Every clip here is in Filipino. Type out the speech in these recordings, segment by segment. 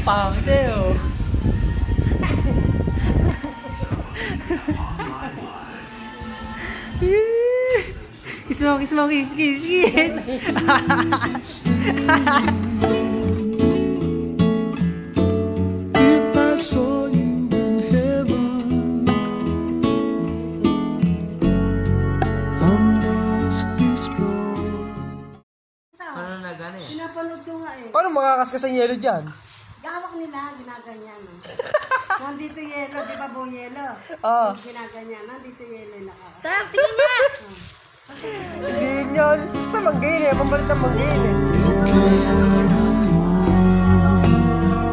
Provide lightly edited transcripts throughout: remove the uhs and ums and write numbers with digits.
Pangit eh, oh. Kiss mo, kiss mo, kiss, kiss, kiss. If I saw you in heaven, I must be strong. Ano na gani? Pinapanood ko nga eh. Paano makakaskas ang yelo dyan? Gawak nila, ginaganyan. Nandito yelo, di ba buong yelo? Oo. Ginaganyan, nandito yelo nakakas. Tap, tingin niya! Hindi yun. Sa manggain eh. Pambalit ng manggain eh.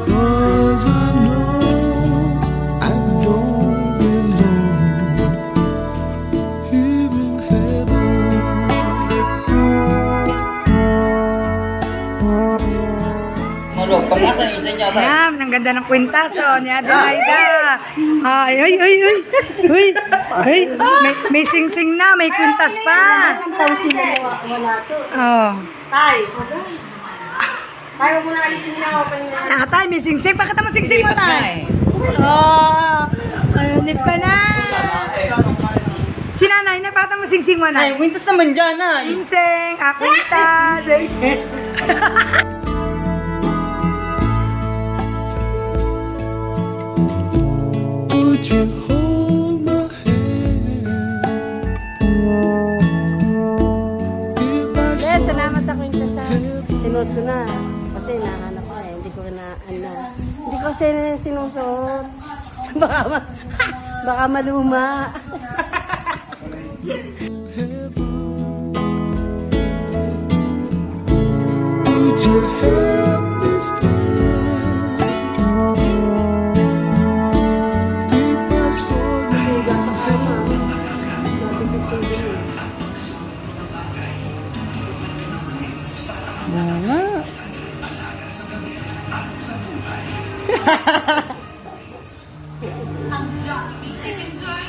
Cause I know I don't belong here in heaven. Malo, pag-asa yung isa niya. Yan, ang ganda ng kwintaso ni Adelaida. Ay, ay, ay, ay. Uy, ay, may sing-sing na, may kwintas pa. Ang taon sila wala to. Oh. Tay, tayo mo na alisin nila ako pa niya. Tatay, may sing-sing. Pakita mo sing-sing mo na. Oh, ayunit pa na. Si nanay, napata mo sing-sing mo na. Ay, kwintas naman dyan, ah. Sing-sing, kwintas. Would you hold my hand? If I saw Salamat sa kwintas sa sinod ko na. Kasi nahanap ko eh. Hindi ko na, hindi ko kasi sinusuot. Baka maluma. would you help me stand? If I saw you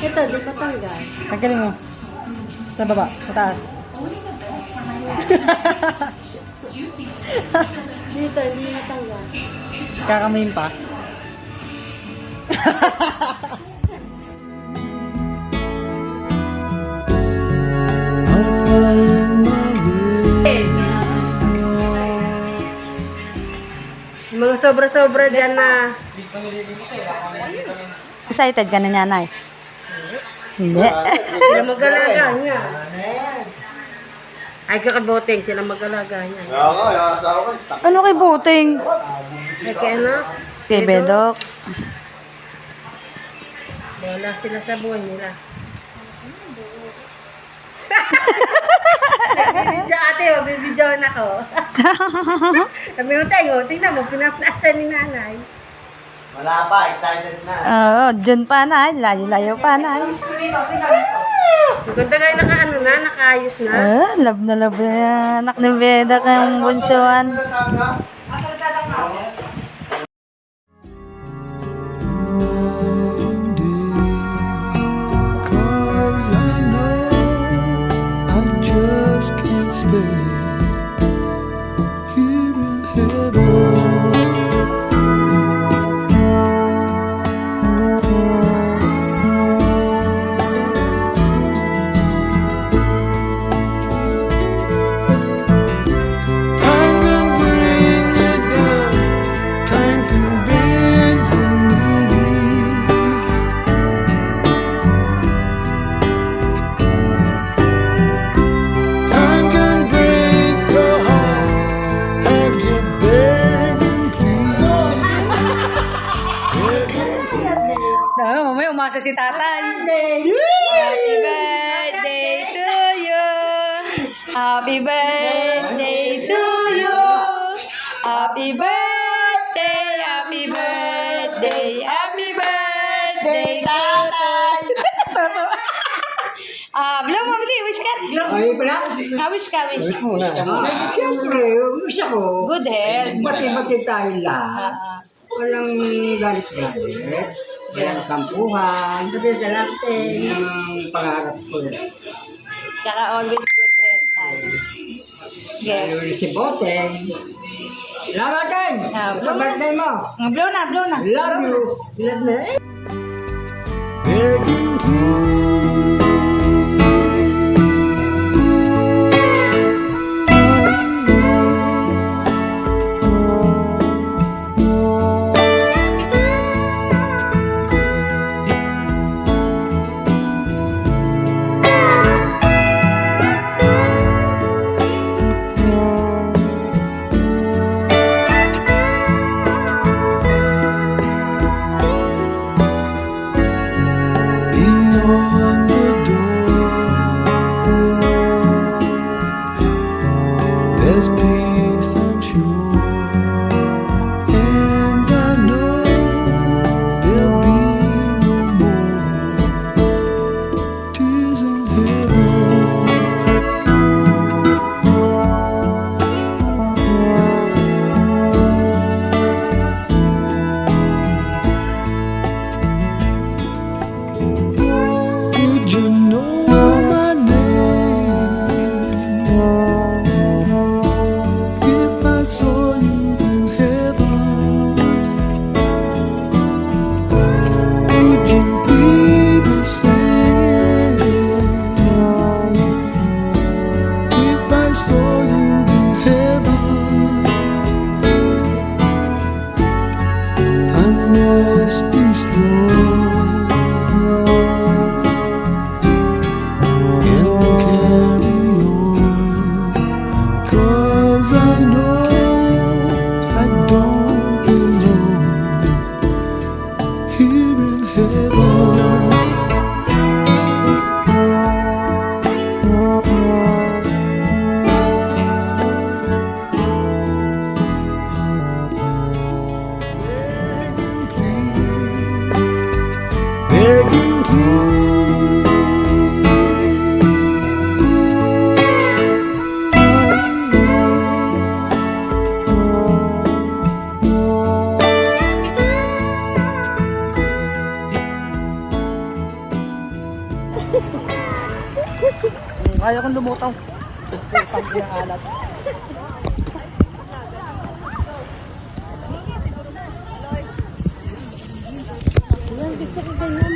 Ito, di pa tanggal. Tanggalin mo. Sa baba. Sa taas. Dito, hindi natanggal. Kakamayin pa. I'll find my way. Mga sobra-sobra dyan na. Excited ka na niya, Nay? Hindi. Sila mag-alaga niya. Ay, kakaboteng. Sila mag-alaga niya. Ano kay Buting? Ay, kaya na. Kay Bedok. Wala sila sa buwan nila. Video ate, bibidyoan ako. Sabi mo tayo, tingnan mo, pinaplasa ni nanay. Wala pa. Excited na. Oo, June pa na. Layo-layo pa na. Maganda kayo nakaayos na. Love na love yan. Anak ni Bedok ang bunsuan. Cause I know I just can't stay here in heaven. Time can bring you down, time can bend your knees. Time can break your heart, have you begging please. Mamaya umasa si tatay. Happy birthday to you. Happy birthday to you. Happy birthday, happy birthday, happy birthday, tatay. Bilang mo, bili, wish ka. Ay, pala. Wish ka, wish. Siyempre, wish ako. Good health. Bati-bati tayo lahat. Walang galit-galit. Walang kampuhan. Sabi sa latte. Yan ang pangarap ko. Tsaka always good health tayo. Get. Si Boteng. Salamat din! Sa birthday mo! Blow na, blow na. Love you! begging please. Beyond the door, there's peace, I'm sure, and I know there'll be no more tears in heaven. Would you know my name if I saw you in heaven? Would you be the same if I saw you in heaven? I must be strong and carry on, 'cause I know I don't belong here in heaven. Begging please, begging please. Kaya kong lumutang. Putang yung alat. Yan, gusto ko ganyan.